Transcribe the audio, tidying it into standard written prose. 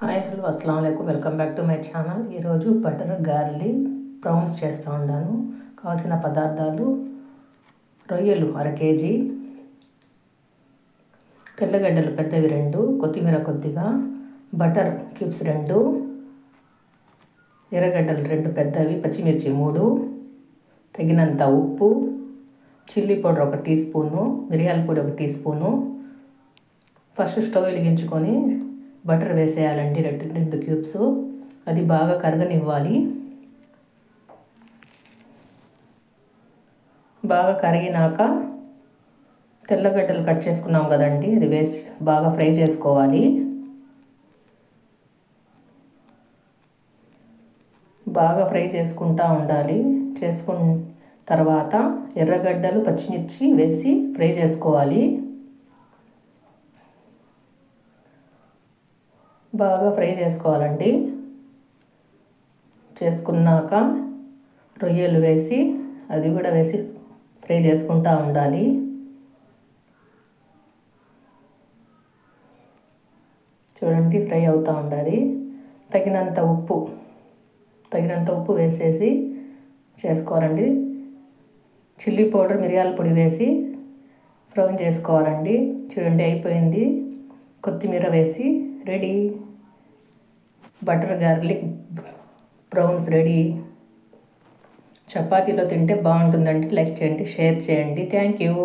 Hi hello అస్సలం వాలేకుమ్ welcome back to my channel. ఈరోజు బటర్ గార్లీ ప్రాన్స్ చేస్తూ ఉన్నాను. కావాల్సిన పదార్థాలు: రొయ్యలు 1/2 కేజీ, తెల్లగడ్డలు పెద్దవి 2, కొత్తిమీర కొద్దిగా, బటర్ క్యూబ్స్ 2, ఎర్రగడ్డలు 2 పెద్దవి, పచ్చిమిర్చి 3, తగినంత ఉప్పు, చిల్లీ పౌడర్ 1 టీ స్పూను, మిరియాల పొడి 1 టీ స్పూను. ఫస్ట్ స్టవ్ వెలిగించుకొని బటర్ వేసేయాలండి 2 క్యూబ్స్. అది బాగా కరగనివ్వాలి. బాగా కరిగినాక తెల్లగడ్డలు కట్ చేసుకున్నాం కదండి, అది వేసి బాగా ఫ్రై చేసుకోవాలి. బాగా ఫ్రై చేసుకుంటూ ఉండాలి. చేసుకున్న తర్వాత ఎర్రగడ్డలు పచ్చిమిర్చి వేసి ఫ్రై చేసుకోవాలి. బాగా ఫ్రై చేసుకోవాలండి. చేసుకున్నాక రొయ్యలు వేసి అది కూడా వేసి ఫ్రై చేసుకుంటూ ఉండాలి. చూడండి, ఫ్రై అవుతూ ఉండాలి. తగినంత ఉప్పు వేసేసి చేసుకోవాలండి. చిల్లీ పౌడర్ మిరియాల పొడి వేసి ఫ్రై చేసుకోవాలండి. చూడండి, అయిపోయింది. కొత్తిమీర వేసి ready. Butter garlic prawns ready. చపాతీలో తింటే బాగుంటుందండి. లైక్ చేయండి, షేర్ చేయండి. Thank you.